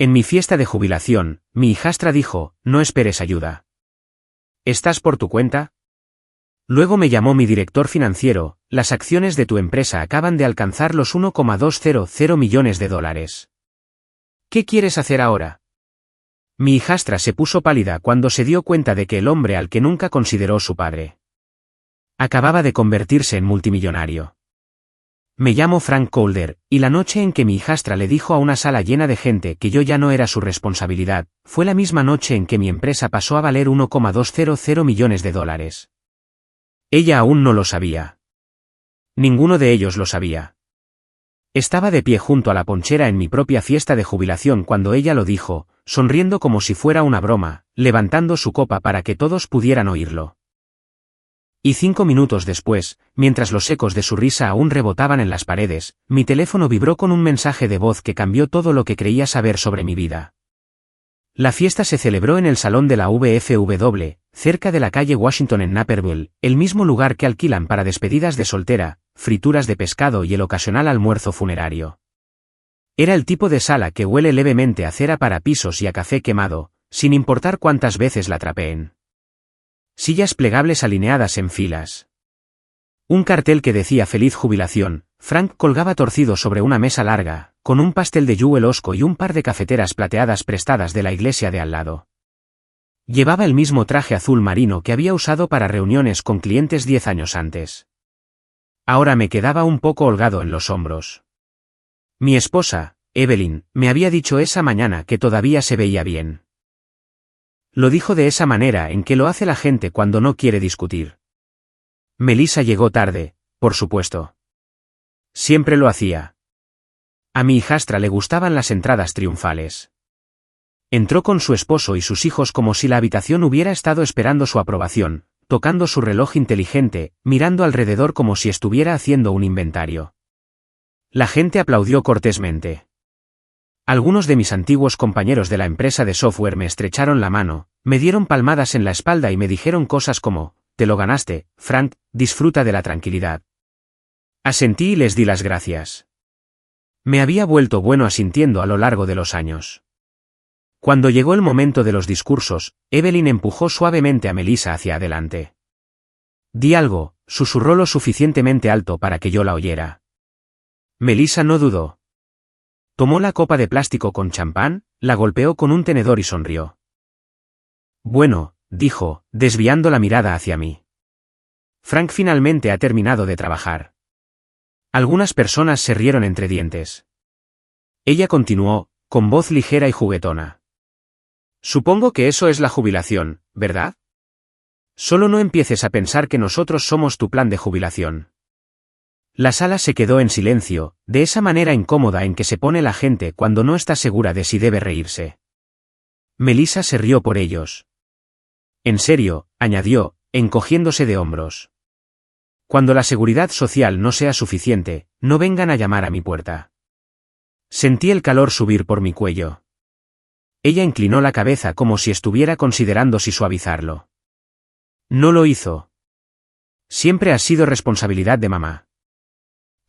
En mi fiesta de jubilación, mi hijastra dijo, no esperes ayuda. ¿Estás por tu cuenta? Luego me llamó mi director financiero, las acciones de tu empresa acaban de alcanzar los 1,200 millones de dólares. ¿Qué quieres hacer ahora? Mi hijastra se puso pálida cuando se dio cuenta de que el hombre al que nunca consideró su padre acababa de convertirse en multimillonario. Me llamo Frank Calder, y la noche en que mi hijastra le dijo a una sala llena de gente que yo ya no era su responsabilidad, fue la misma noche en que mi empresa pasó a valer 1,200 millones de dólares. Ella aún no lo sabía. Ninguno de ellos lo sabía. Estaba de pie junto a la ponchera en mi propia fiesta de jubilación cuando ella lo dijo, sonriendo como si fuera una broma, levantando su copa para que todos pudieran oírlo. Y 5 minutos después, mientras los ecos de su risa aún rebotaban en las paredes, mi teléfono vibró con un mensaje de voz que cambió todo lo que creía saber sobre mi vida. La fiesta se celebró en el salón de la VFW, cerca de la calle Washington en Naperville, el mismo lugar que alquilan para despedidas de soltera, frituras de pescado y el ocasional almuerzo funerario. Era el tipo de sala que huele levemente a cera para pisos y a café quemado, sin importar cuántas veces la trapeen. Sillas plegables alineadas en filas. Un cartel que decía feliz jubilación, Frank colgaba torcido sobre una mesa larga, con un pastel de Jewel Osco y un par de cafeteras plateadas prestadas de la iglesia de al lado. Llevaba el mismo traje azul marino que había usado para reuniones con clientes 10 años antes. Ahora me quedaba un poco holgado en los hombros. Mi esposa, Evelyn, me había dicho esa mañana que todavía se veía bien. Lo dijo de esa manera en que lo hace la gente cuando no quiere discutir. Melissa llegó tarde, por supuesto. Siempre lo hacía. A mi hijastra le gustaban las entradas triunfales. Entró con su esposo y sus hijos como si la habitación hubiera estado esperando su aprobación, tocando su reloj inteligente, mirando alrededor como si estuviera haciendo un inventario. La gente aplaudió cortésmente. Algunos de mis antiguos compañeros de la empresa de software me estrecharon la mano, me dieron palmadas en la espalda y me dijeron cosas como, te lo ganaste, Frank, disfruta de la tranquilidad. Asentí y les di las gracias. Me había vuelto bueno asintiendo a lo largo de los años. Cuando llegó el momento de los discursos, Evelyn empujó suavemente a Melissa hacia adelante. Di algo, susurró lo suficientemente alto para que yo la oyera. Melissa no dudó. Tomó la copa de plástico con champán, la golpeó con un tenedor y sonrió. Bueno, dijo, desviando la mirada hacia mí. Frank finalmente ha terminado de trabajar. Algunas personas se rieron entre dientes. Ella continuó, con voz ligera y juguetona. Supongo que eso es la jubilación, ¿verdad? Solo no empieces a pensar que nosotros somos tu plan de jubilación. La sala se quedó en silencio, de esa manera incómoda en que se pone la gente cuando no está segura de si debe reírse. Melissa se rió por ellos. En serio, añadió, encogiéndose de hombros. Cuando la seguridad social no sea suficiente, no vengan a llamar a mi puerta. Sentí el calor subir por mi cuello. Ella inclinó la cabeza como si estuviera considerando si suavizarlo. No lo hizo. Siempre ha sido responsabilidad de mamá.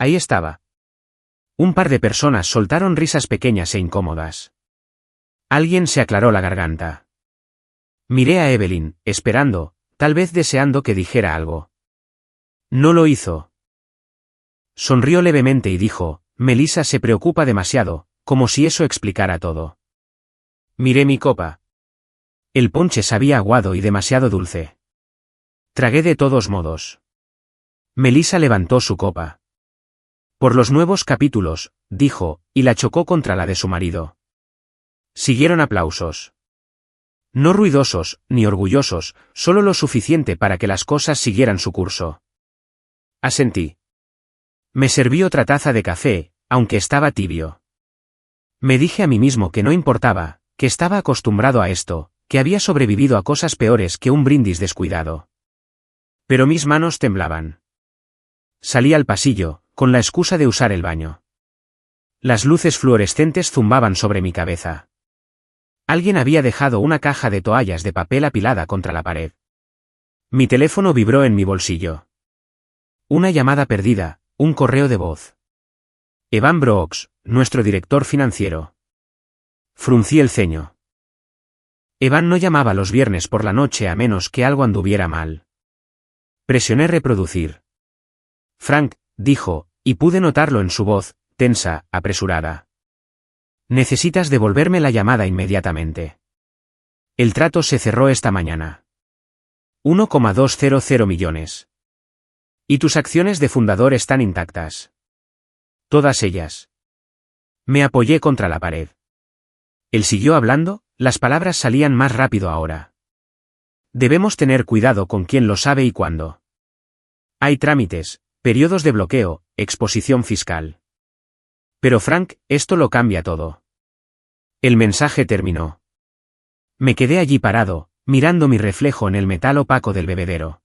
Ahí estaba. Un par de personas soltaron risas pequeñas e incómodas. Alguien se aclaró la garganta. Miré a Evelyn, esperando, tal vez deseando que dijera algo. No lo hizo. Sonrió levemente y dijo, Melissa se preocupa demasiado, como si eso explicara todo. Miré mi copa. El ponche sabía aguado y demasiado dulce. Tragué de todos modos. Melissa levantó su copa. Por los nuevos capítulos, dijo, y la chocó contra la de su marido. Siguieron aplausos. No ruidosos, ni orgullosos, solo lo suficiente para que las cosas siguieran su curso. Asentí. Me serví otra taza de café, aunque estaba tibio. Me dije a mí mismo que no importaba, que estaba acostumbrado a esto, que había sobrevivido a cosas peores que un brindis descuidado. Pero mis manos temblaban. Salí al pasillo, con la excusa de usar el baño. Las luces fluorescentes zumbaban sobre mi cabeza. Alguien había dejado una caja de toallas de papel apilada contra la pared. Mi teléfono vibró en mi bolsillo. Una llamada perdida, un correo de voz. Evan Brooks, nuestro director financiero. Fruncí el ceño. Evan no llamaba los viernes por la noche a menos que algo anduviera mal. Presioné reproducir. Frank, dijo, y pude notarlo en su voz, tensa, apresurada. Necesitas devolverme la llamada inmediatamente. El trato se cerró esta mañana. 1,200 millones. Y tus acciones de fundador están intactas. Todas ellas. Me apoyé contra la pared. Él siguió hablando, las palabras salían más rápido ahora. Debemos tener cuidado con quién lo sabe y cuándo. Hay trámites, periodos de bloqueo, exposición fiscal. Pero Frank, esto lo cambia todo. El mensaje terminó. Me quedé allí parado, mirando mi reflejo en el metal opaco del bebedero.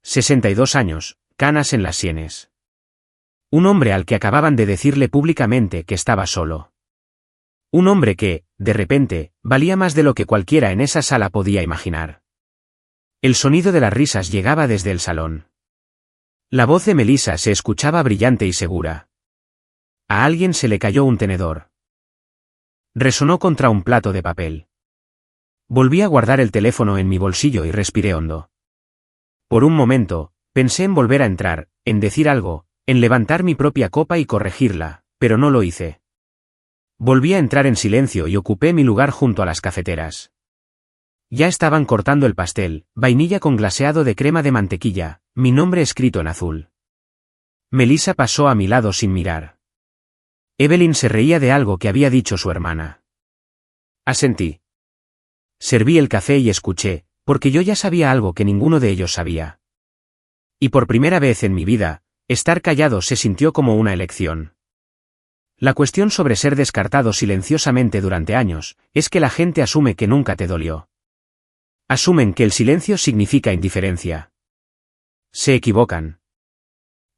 62 años, canas en las sienes. Un hombre al que acababan de decirle públicamente que estaba solo. Un hombre que, de repente, valía más de lo que cualquiera en esa sala podía imaginar. El sonido de las risas llegaba desde el salón. La voz de Melissa se escuchaba brillante y segura. A alguien se le cayó un tenedor. Resonó contra un plato de papel. Volví a guardar el teléfono en mi bolsillo y respiré hondo. Por un momento, pensé en volver a entrar, en decir algo, en levantar mi propia copa y corregirla, pero no lo hice. Volví a entrar en silencio y ocupé mi lugar junto a las cafeteras. Ya estaban cortando el pastel, vainilla con glaseado de crema de mantequilla, mi nombre escrito en azul. Melissa pasó a mi lado sin mirar. Evelyn se reía de algo que había dicho su hermana. Asentí. Serví el café y escuché, porque yo ya sabía algo que ninguno de ellos sabía. Y por primera vez en mi vida, estar callado se sintió como una elección. La cuestión sobre ser descartado silenciosamente durante años, es que la gente asume que nunca te dolió. Asumen que el silencio significa indiferencia. Se equivocan.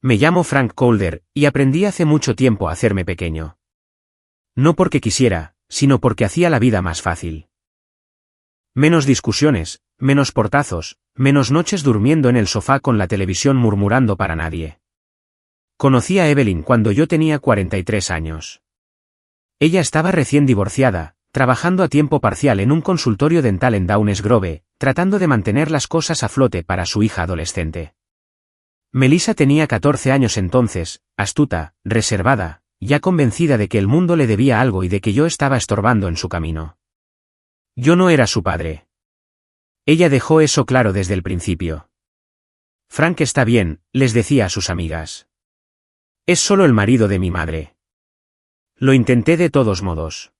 Me llamo Frank Calder, y aprendí hace mucho tiempo a hacerme pequeño. No porque quisiera, sino porque hacía la vida más fácil. Menos discusiones, menos portazos, menos noches durmiendo en el sofá con la televisión murmurando para nadie. Conocí a Evelyn cuando yo tenía 43 años. Ella estaba recién divorciada, trabajando a tiempo parcial en un consultorio dental en Downes Grove, tratando de mantener las cosas a flote para su hija adolescente. Melissa tenía 14 años entonces, astuta, reservada, ya convencida de que el mundo le debía algo y de que yo estaba estorbando en su camino. Yo no era su padre. Ella dejó eso claro desde el principio. Frank está bien, les decía a sus amigas. Es solo el marido de mi madre. Lo intenté de todos modos.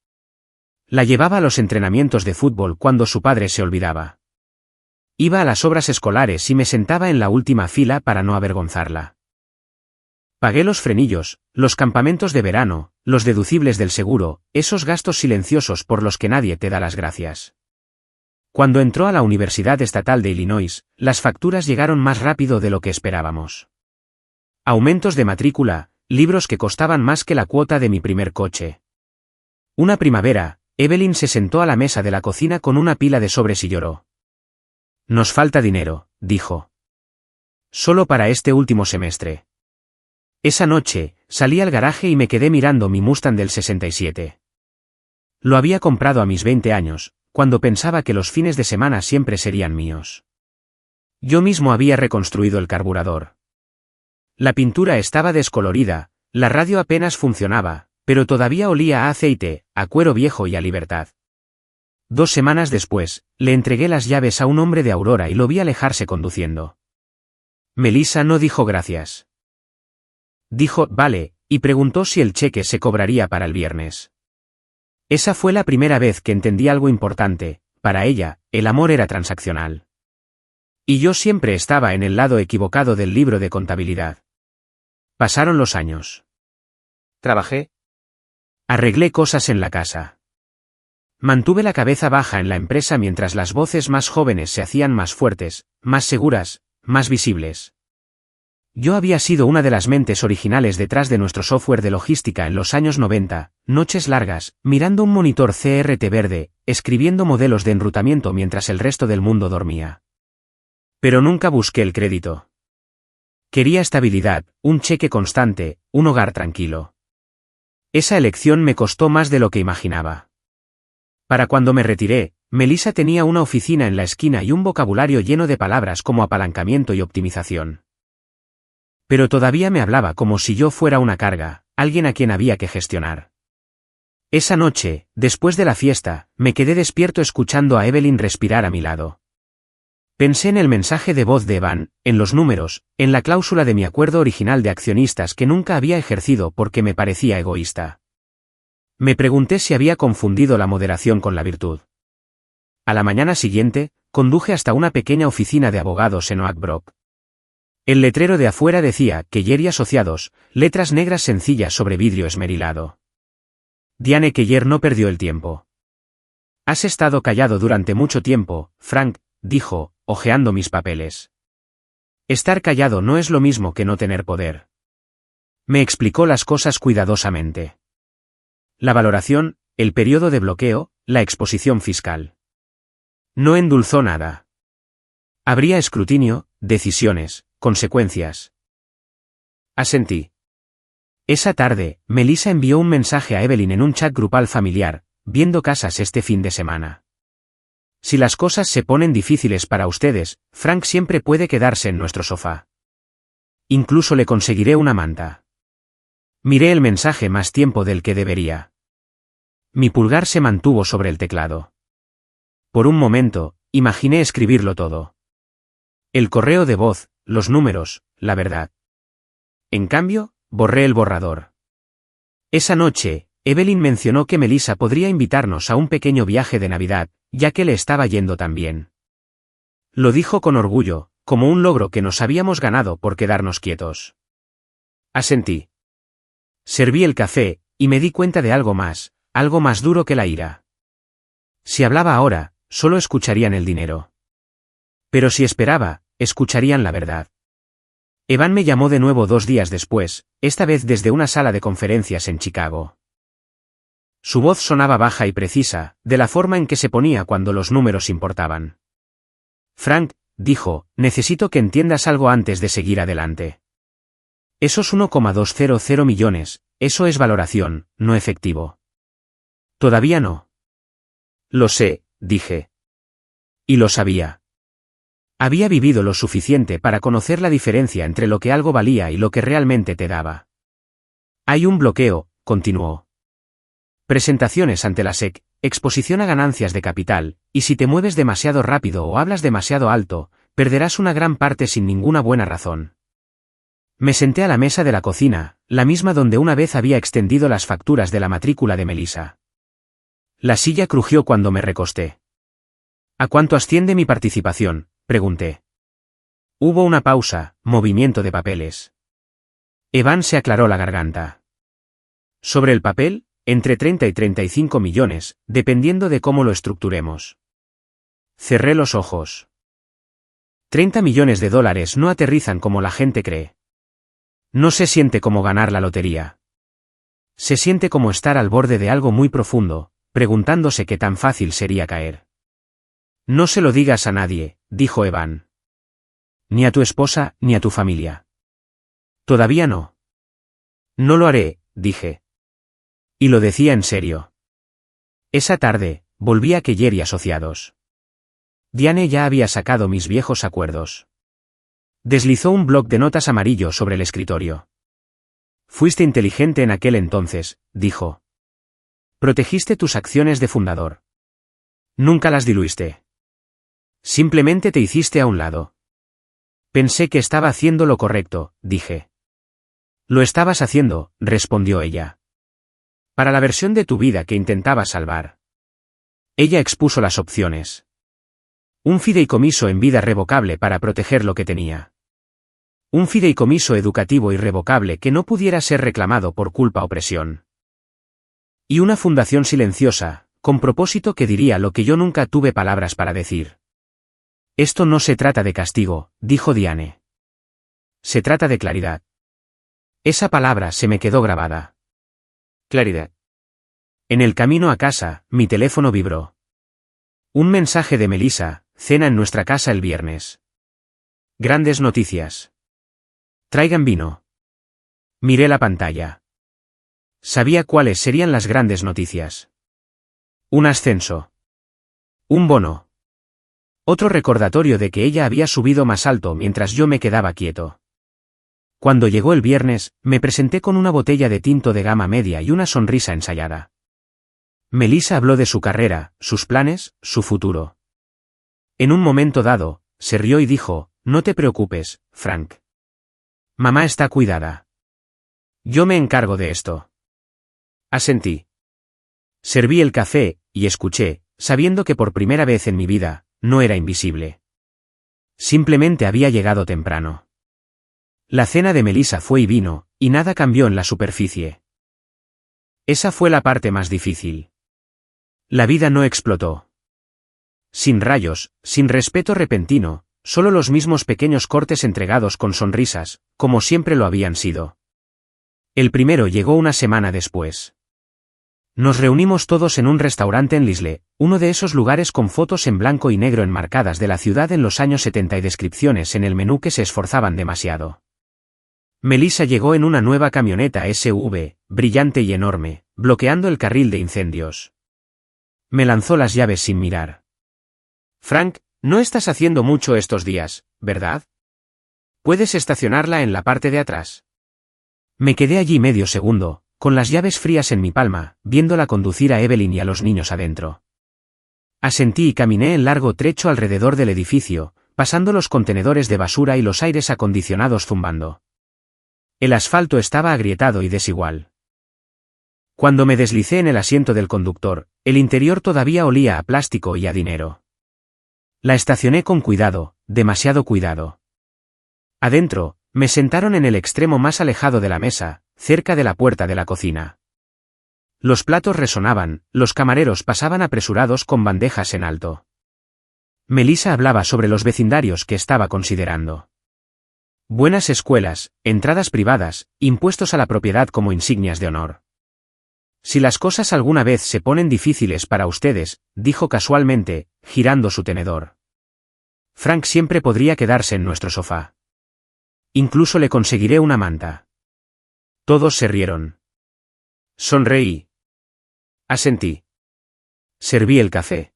La llevaba a los entrenamientos de fútbol cuando su padre se olvidaba. Iba a las obras escolares y me sentaba en la última fila para no avergonzarla. Pagué los frenillos, los campamentos de verano, los deducibles del seguro, esos gastos silenciosos por los que nadie te da las gracias. Cuando entró a la Universidad Estatal de Illinois, las facturas llegaron más rápido de lo que esperábamos. Aumentos de matrícula, libros que costaban más que la cuota de mi primer coche. Una primavera, Evelyn se sentó a la mesa de la cocina con una pila de sobres y lloró. Nos falta dinero, dijo. Solo para este último semestre. Esa noche, salí al garaje y me quedé mirando mi Mustang del 67. Lo había comprado a mis 20 años, cuando pensaba que los fines de semana siempre serían míos. Yo mismo había reconstruido el carburador. La pintura estaba descolorida, la radio apenas funcionaba, pero todavía olía a aceite, a cuero viejo y a libertad. 2 semanas después, le entregué las llaves a un hombre de Aurora y lo vi alejarse conduciendo. Melissa no dijo gracias. Dijo, vale, y preguntó si el cheque se cobraría para el viernes. Esa fue la primera vez que entendí algo importante, para ella, el amor era transaccional. Y yo siempre estaba en el lado equivocado del libro de contabilidad. Pasaron los años. Trabajé. Arreglé cosas en la casa. Mantuve la cabeza baja en la empresa mientras las voces más jóvenes se hacían más fuertes, más seguras, más visibles. Yo había sido una de las mentes originales detrás de nuestro software de logística en los años 90, noches largas, mirando un monitor CRT verde, escribiendo modelos de enrutamiento mientras el resto del mundo dormía. Pero nunca busqué el crédito. Quería estabilidad, un cheque constante, un hogar tranquilo. Esa elección me costó más de lo que imaginaba. Para cuando me retiré, Melissa tenía una oficina en la esquina y un vocabulario lleno de palabras como apalancamiento y optimización. Pero todavía me hablaba como si yo fuera una carga, alguien a quien había que gestionar. Esa noche, después de la fiesta, me quedé despierto escuchando a Evelyn respirar a mi lado. Pensé en el mensaje de voz de Evan, en los números, en la cláusula de mi acuerdo original de accionistas que nunca había ejercido porque me parecía egoísta. Me pregunté si había confundido la moderación con la virtud. A la mañana siguiente, conduje hasta una pequeña oficina de abogados en Oak Brook. El letrero de afuera decía Keller y Asociados, letras negras sencillas sobre vidrio esmerilado. Diane Keller no perdió el tiempo. Has estado callado durante mucho tiempo, Frank, dijo, hojeando mis papeles. Estar callado no es lo mismo que no tener poder. Me explicó las cosas cuidadosamente. La valoración, el periodo de bloqueo, la exposición fiscal. No endulzó nada. Habría escrutinio, decisiones, consecuencias. Asentí. Esa tarde, Melissa envió un mensaje a Evelyn en un chat grupal familiar, viendo casas este fin de semana. Si las cosas se ponen difíciles para ustedes, Frank siempre puede quedarse en nuestro sofá. Incluso le conseguiré una manta. Miré el mensaje más tiempo del que debería. Mi pulgar se mantuvo sobre el teclado. Por un momento, imaginé escribirlo todo. El correo de voz, los números, la verdad. En cambio, borré el borrador. Esa noche, Evelyn mencionó que Melissa podría invitarnos a un pequeño viaje de Navidad, ya que le estaba yendo tan bien. Lo dijo con orgullo, como un logro que nos habíamos ganado por quedarnos quietos. Asentí. Serví el café, y me di cuenta de algo más duro que la ira. Si hablaba ahora, solo escucharían el dinero. Pero si esperaba, escucharían la verdad. Evan me llamó de nuevo 2 días después, esta vez desde una sala de conferencias en Chicago. Su voz sonaba baja y precisa, de la forma en que se ponía cuando los números importaban. Frank, dijo, necesito que entiendas algo antes de seguir adelante. Esos 1,200 millones, eso es valoración, no efectivo. Todavía no. Lo sé, dije. Y lo sabía. Había vivido lo suficiente para conocer la diferencia entre lo que algo valía y lo que realmente te daba. Hay un bloqueo, continuó. Presentaciones ante la SEC, exposición a ganancias de capital, y si te mueves demasiado rápido o hablas demasiado alto, perderás una gran parte sin ninguna buena razón. Me senté a la mesa de la cocina, la misma donde una vez había extendido las facturas de la matrícula de Melissa. La silla crujió cuando me recosté. ¿A cuánto asciende mi participación?, pregunté. Hubo una pausa, movimiento de papeles. Evan se aclaró la garganta. Sobre el papel, entre 30 y 35 millones, dependiendo de cómo lo estructuremos. Cerré los ojos. 30 millones de dólares no aterrizan como la gente cree. No se siente como ganar la lotería. Se siente como estar al borde de algo muy profundo, preguntándose qué tan fácil sería caer. No se lo digas a nadie, dijo Evan. Ni a tu esposa, ni a tu familia. Todavía no. No lo haré, dije. Y lo decía en serio. Esa tarde, volví a Keller y Asociados. Diane ya había sacado mis viejos acuerdos. Deslizó un bloc de notas amarillo sobre el escritorio. Fuiste inteligente en aquel entonces, dijo. Protegiste tus acciones de fundador. Nunca las diluiste. Simplemente te hiciste a un lado. Pensé que estaba haciendo lo correcto, dije. Lo estabas haciendo, respondió ella. Para la versión de tu vida que intentabas salvar. Ella expuso las opciones. Un fideicomiso en vida revocable para proteger lo que tenía. Un fideicomiso educativo irrevocable que no pudiera ser reclamado por culpa o presión. Y una fundación silenciosa, con propósito que diría lo que yo nunca tuve palabras para decir. Esto no se trata de castigo, dijo Diane. Se trata de claridad. Esa palabra se me quedó grabada. Claridad. En el camino a casa, mi teléfono vibró. Un mensaje de Melissa, cena en nuestra casa el viernes. Grandes noticias. Traigan vino. Miré la pantalla. Sabía cuáles serían las grandes noticias. Un ascenso. Un bono. Otro recordatorio de que ella había subido más alto mientras yo me quedaba quieto. Cuando llegó el viernes, me presenté con una botella de tinto de gama media y una sonrisa ensayada. Melissa habló de su carrera, sus planes, su futuro. En un momento dado, se rió y dijo, «No te preocupes, Frank. Mamá está cuidada. Yo me encargo de esto». Asentí. Serví el café, y escuché, sabiendo que por primera vez en mi vida, no era invisible. Simplemente había llegado temprano. La cena de Melissa fue y vino, y nada cambió en la superficie. Esa fue la parte más difícil. La vida no explotó. Sin rayos, sin respeto repentino, solo los mismos pequeños cortes entregados con sonrisas, como siempre lo habían sido. El primero llegó una semana después. Nos reunimos todos en un restaurante en Lisle, uno de esos lugares con fotos en blanco y negro enmarcadas de la ciudad en los años 70 y descripciones en el menú que se esforzaban demasiado. Melissa llegó en una nueva camioneta SUV, brillante y enorme, bloqueando el carril de incendios. Me lanzó las llaves sin mirar. «Frank, no estás haciendo mucho estos días, ¿verdad? ¿Puedes estacionarla en la parte de atrás?» Me quedé allí medio segundo, con las llaves frías en mi palma, viéndola conducir a Evelyn y a los niños adentro. Asentí y caminé el largo trecho alrededor del edificio, pasando los contenedores de basura y los aires acondicionados zumbando. El asfalto estaba agrietado y desigual. Cuando me deslicé en el asiento del conductor, el interior todavía olía a plástico y a dinero. La estacioné con cuidado, demasiado cuidado. Adentro, me sentaron en el extremo más alejado de la mesa, cerca de la puerta de la cocina. Los platos resonaban, los camareros pasaban apresurados con bandejas en alto. Melissa hablaba sobre los vecindarios que estaba considerando. Buenas escuelas, entradas privadas, impuestos a la propiedad como insignias de honor. Si las cosas alguna vez se ponen difíciles para ustedes, dijo casualmente, girando su tenedor. Frank siempre podría quedarse en nuestro sofá. Incluso le conseguiré una manta. Todos se rieron. Sonreí. Asentí. Serví el café.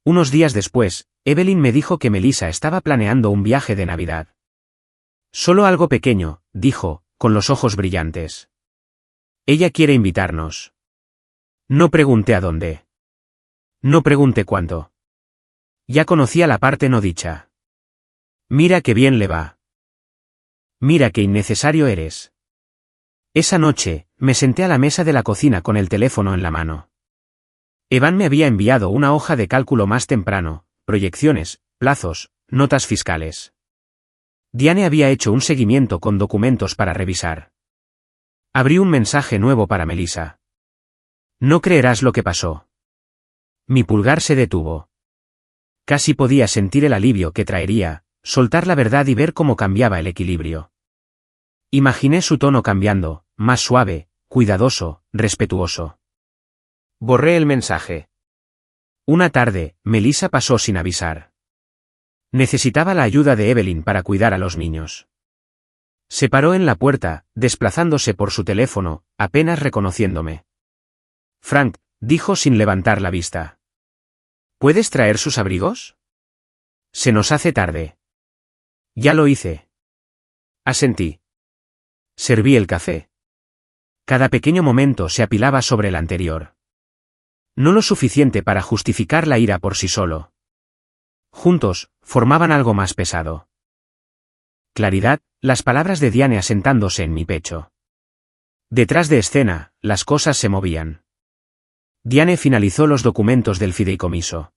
Unos días después, Evelyn me dijo que Melissa estaba planeando un viaje de Navidad. Solo algo pequeño, dijo, con los ojos brillantes. Ella quiere invitarnos. No pregunté a dónde. No pregunté cuánto. Ya conocía la parte no dicha. Mira qué bien le va. Mira qué innecesario eres. Esa noche, me senté a la mesa de la cocina con el teléfono en la mano. Evan me había enviado una hoja de cálculo más temprano, proyecciones, plazos, notas fiscales. Diane había hecho un seguimiento con documentos para revisar. Abrí un mensaje nuevo para Melissa. No creerás lo que pasó. Mi pulgar se detuvo. Casi podía sentir el alivio que traería, soltar la verdad y ver cómo cambiaba el equilibrio. Imaginé su tono cambiando, más suave, cuidadoso, respetuoso. Borré el mensaje. Una tarde, Melissa pasó sin avisar. Necesitaba la ayuda de Evelyn para cuidar a los niños. Se paró en la puerta, desplazándose por su teléfono, apenas reconociéndome. Frank, dijo sin levantar la vista. ¿Puedes traer sus abrigos? Se nos hace tarde. Ya lo hice. Asentí. Serví el café. Cada pequeño momento se apilaba sobre el anterior. No lo suficiente para justificar la ira por sí solo. Juntos, formaban algo más pesado. Claridad, las palabras de Diane asentándose en mi pecho. Detrás de escena, las cosas se movían. Diane finalizó los documentos del fideicomiso.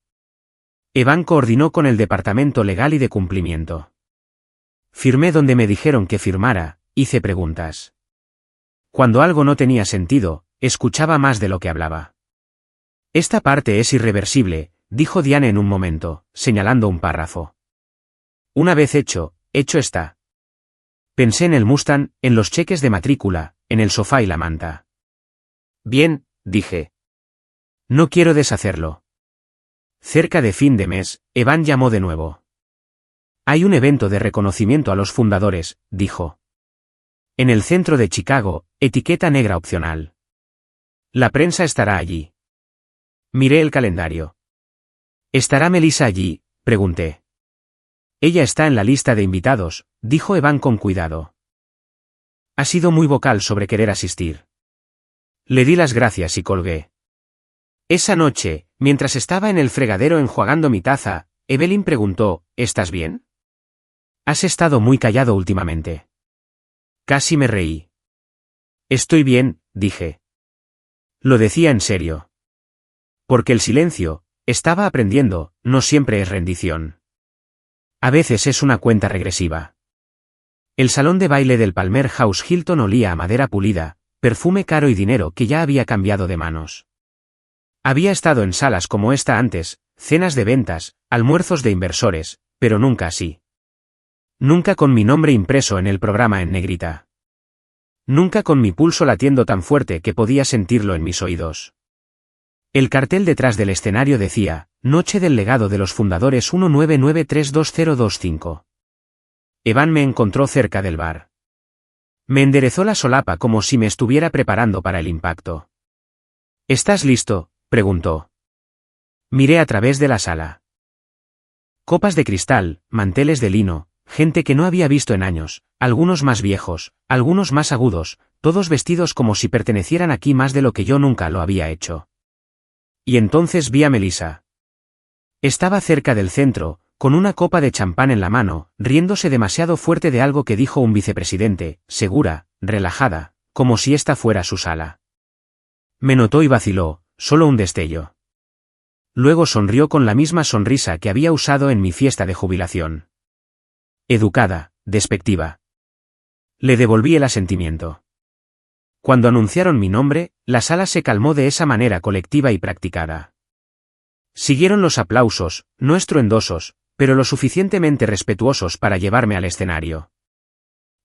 Evan coordinó con el departamento legal y de cumplimiento. Firmé donde me dijeron que firmara, hice preguntas. Cuando algo no tenía sentido, escuchaba más de lo que hablaba. Esta parte es irreversible, dijo Diane en un momento, señalando un párrafo. Una vez hecho está. Pensé en el Mustang, en los cheques de matrícula, en el sofá y la manta. Bien, dije. No quiero deshacerlo. Cerca de fin de mes, Evan llamó de nuevo. Hay un evento de reconocimiento a los fundadores, dijo. En el centro de Chicago, etiqueta negra opcional. La prensa estará allí. Miré el calendario. ¿Estará Melissa allí?, pregunté. Ella está en la lista de invitados, dijo Evan con cuidado. Ha sido muy vocal sobre querer asistir. Le di las gracias y colgué. Esa noche, mientras estaba en el fregadero enjuagando mi taza, Evelyn preguntó, ¿estás bien? Has estado muy callado últimamente. Casi me reí. Estoy bien, dije. Lo decía en serio. Porque el silencio, estaba aprendiendo, no siempre es rendición. A veces es una cuenta regresiva. El salón de baile del Palmer House Hilton olía a madera pulida, perfume caro y dinero que ya había cambiado de manos. Había estado en salas como esta antes, cenas de ventas, almuerzos de inversores, pero nunca así. Nunca con mi nombre impreso en el programa en negrita. Nunca con mi pulso latiendo tan fuerte que podía sentirlo en mis oídos. El cartel detrás del escenario decía, Noche del legado de los fundadores 19932025. Evan me encontró cerca del bar. Me enderezó la solapa como si me estuviera preparando para el impacto. ¿Estás listo?, preguntó. Miré a través de la sala. Copas de cristal, manteles de lino, gente que no había visto en años, algunos más viejos, algunos más agudos, todos vestidos como si pertenecieran aquí más de lo que yo nunca lo había hecho. Y entonces vi a Melissa. Estaba cerca del centro, con una copa de champán en la mano, riéndose demasiado fuerte de algo que dijo un vicepresidente, segura, relajada, como si esta fuera su sala. Me notó y vaciló, solo un destello. Luego sonrió con la misma sonrisa que había usado en mi fiesta de jubilación. Educada, despectiva. Le devolví el asentimiento. Cuando anunciaron mi nombre, la sala se calmó de esa manera colectiva y practicada. Siguieron los aplausos, no estruendosos, pero lo suficientemente respetuosos para llevarme al escenario.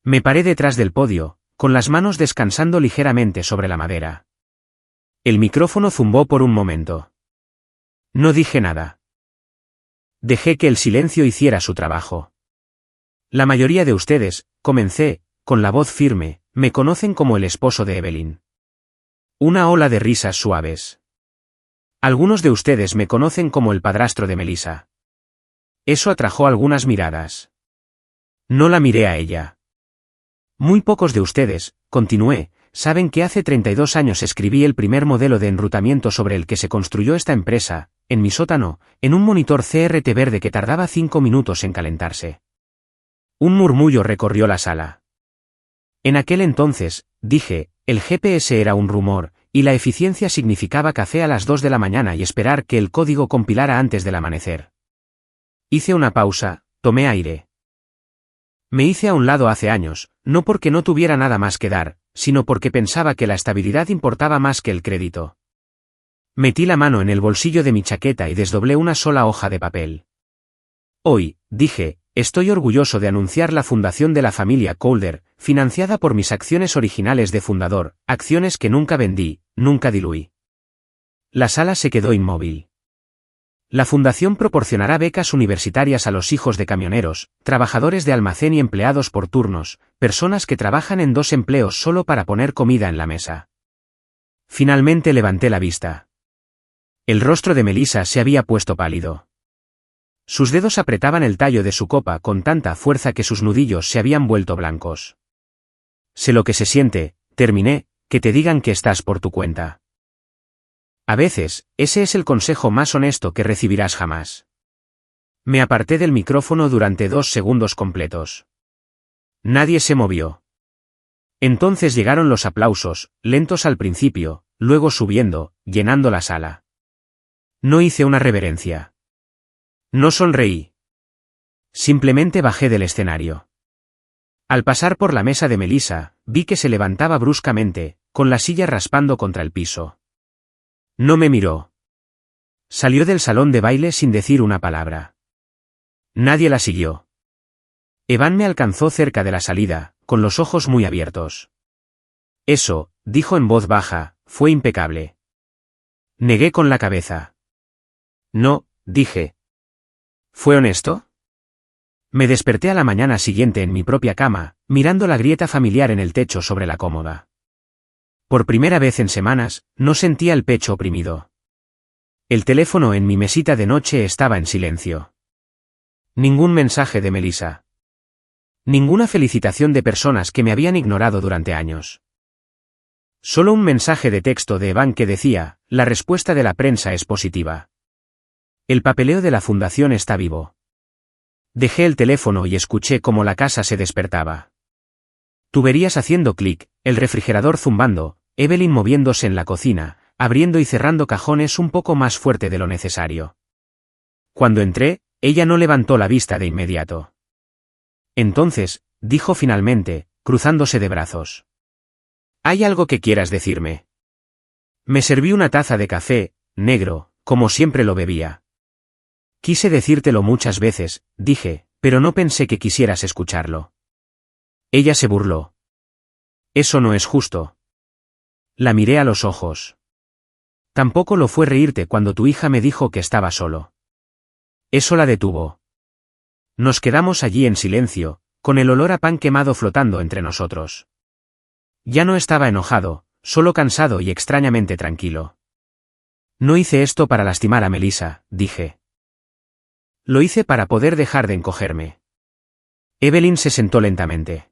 Me paré detrás del podio, con las manos descansando ligeramente sobre la madera. El micrófono zumbó por un momento. No dije nada. Dejé que el silencio hiciera su trabajo. La mayoría de ustedes, comencé, con la voz firme, me conocen como el esposo de Evelyn. Una ola de risas suaves. Algunos de ustedes me conocen como el padrastro de Melissa. Eso atrajo algunas miradas. No la miré a ella. Muy pocos de ustedes, continué, saben que hace 32 años escribí el primer modelo de enrutamiento sobre el que se construyó esta empresa, en mi sótano, en un monitor CRT verde que tardaba 5 minutos en calentarse. Un murmullo recorrió la sala. En aquel entonces, dije, el GPS era un rumor, y la eficiencia significaba café a las 2 de la mañana y esperar que el código compilara antes del amanecer. Hice una pausa, tomé aire. Me hice a un lado hace años, no porque no tuviera nada más que dar, sino porque pensaba que la estabilidad importaba más que el crédito. Metí la mano en el bolsillo de mi chaqueta y desdoblé una sola hoja de papel. Hoy, dije, estoy orgulloso de anunciar la fundación de la familia Calder, financiada por mis acciones originales de fundador, acciones que nunca vendí, nunca diluí. La sala se quedó inmóvil. La fundación proporcionará becas universitarias a los hijos de camioneros, trabajadores de almacén y empleados por turnos, personas que trabajan en 2 empleos solo para poner comida en la mesa. Finalmente levanté la vista. El rostro de Melissa se había puesto pálido. Sus dedos apretaban el tallo de su copa con tanta fuerza que sus nudillos se habían vuelto blancos. Sé lo que se siente, terminé, que te digan que estás por tu cuenta. A veces, ese es el consejo más honesto que recibirás jamás. Me aparté del micrófono durante 2 segundos completos. Nadie se movió. Entonces llegaron los aplausos, lentos al principio, luego subiendo, llenando la sala. No hice una reverencia. No sonreí. Simplemente bajé del escenario. Al pasar por la mesa de Melissa, vi que se levantaba bruscamente, con la silla raspando contra el piso. No me miró. Salió del salón de baile sin decir una palabra. Nadie la siguió. Evan me alcanzó cerca de la salida, con los ojos muy abiertos. Eso, dijo en voz baja, fue impecable. Negué con la cabeza. No, dije. ¿Fue honesto? Me desperté a la mañana siguiente en mi propia cama, mirando la grieta familiar en el techo sobre la cómoda. Por primera vez en semanas, no sentía el pecho oprimido. El teléfono en mi mesita de noche estaba en silencio. Ningún mensaje de Melissa. Ninguna felicitación de personas que me habían ignorado durante años. Solo un mensaje de texto de Evan que decía, la respuesta de la prensa es positiva. El papeleo de la fundación está vivo. Dejé el teléfono y escuché cómo la casa se despertaba. Tuberías haciendo clic, el refrigerador zumbando, Evelyn moviéndose en la cocina, abriendo y cerrando cajones un poco más fuerte de lo necesario. Cuando entré, ella no levantó la vista de inmediato. Entonces, dijo finalmente, cruzándose de brazos. ¿Hay algo que quieras decirme? Me serví una taza de café, negro, como siempre lo bebía. Quise decírtelo muchas veces, dije, pero no pensé que quisieras escucharlo. Ella se burló. Eso no es justo. La miré a los ojos. Tampoco lo fue reírte cuando tu hija me dijo que estaba solo. Eso la detuvo. Nos quedamos allí en silencio, con el olor a pan quemado flotando entre nosotros. Ya no estaba enojado, solo cansado y extrañamente tranquilo. No hice esto para lastimar a Melissa, dije. Lo hice para poder dejar de encogerme. Evelyn se sentó lentamente.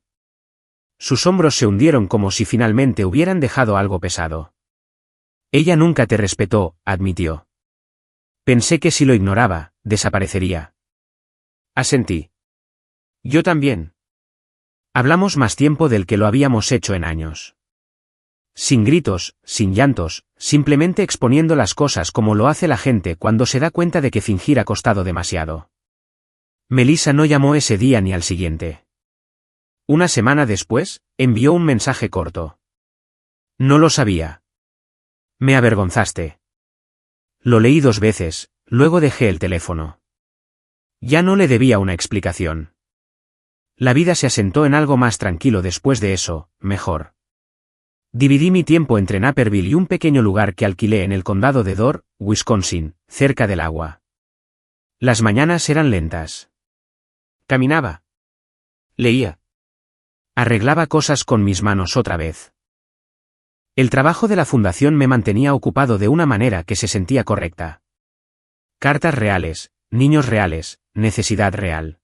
Sus hombros se hundieron como si finalmente hubieran dejado algo pesado. Ella nunca te respetó, admitió. Pensé que si lo ignoraba, desaparecería. Asentí. Yo también. Hablamos más tiempo del que lo habíamos hecho en años. Sin gritos, sin llantos, simplemente exponiendo las cosas como lo hace la gente cuando se da cuenta de que fingir ha costado demasiado. Melissa no llamó ese día ni al siguiente. Una semana después, envió un mensaje corto. No lo sabía. Me avergonzaste. Lo leí 2 veces, luego dejé el teléfono. Ya no le debía una explicación. La vida se asentó en algo más tranquilo después de eso, mejor. Dividí mi tiempo entre Naperville y un pequeño lugar que alquilé en el condado de Door, Wisconsin, cerca del agua. Las mañanas eran lentas. Caminaba. Leía. Arreglaba cosas con mis manos otra vez. El trabajo de la fundación me mantenía ocupado de una manera que se sentía correcta. Cartas reales, niños reales, necesidad real.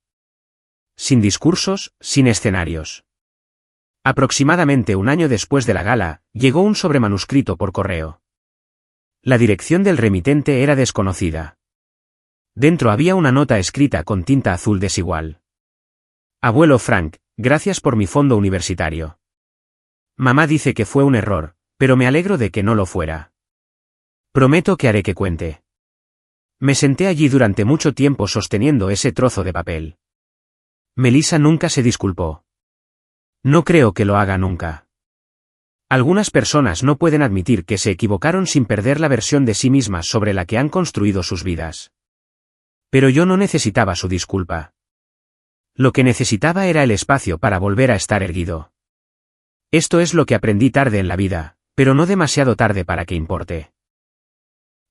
Sin discursos, sin escenarios. Aproximadamente un año después de la gala, llegó un sobremanuscrito por correo. La dirección del remitente era desconocida. Dentro había una nota escrita con tinta azul desigual. Abuelo Frank, gracias por mi fondo universitario. Mamá dice que fue un error, pero me alegro de que no lo fuera. Prometo que haré que cuente. Me senté allí durante mucho tiempo sosteniendo ese trozo de papel. Melissa nunca se disculpó. No creo que lo haga nunca. Algunas personas no pueden admitir que se equivocaron sin perder la versión de sí mismas sobre la que han construido sus vidas. Pero yo no necesitaba su disculpa. Lo que necesitaba era el espacio para volver a estar erguido. Esto es lo que aprendí tarde en la vida, pero no demasiado tarde para que importe.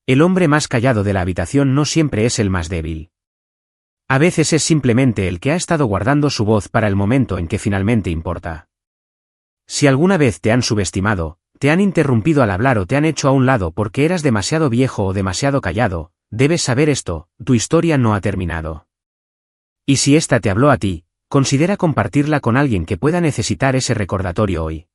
El hombre más callado de la habitación no siempre es el más débil. A veces es simplemente el que ha estado guardando su voz para el momento en que finalmente importa. Si alguna vez te han subestimado, te han interrumpido al hablar o te han hecho a un lado porque eras demasiado viejo o demasiado callado, debes saber esto, tu historia no ha terminado. Y si ésta te habló a ti, considera compartirla con alguien que pueda necesitar ese recordatorio hoy.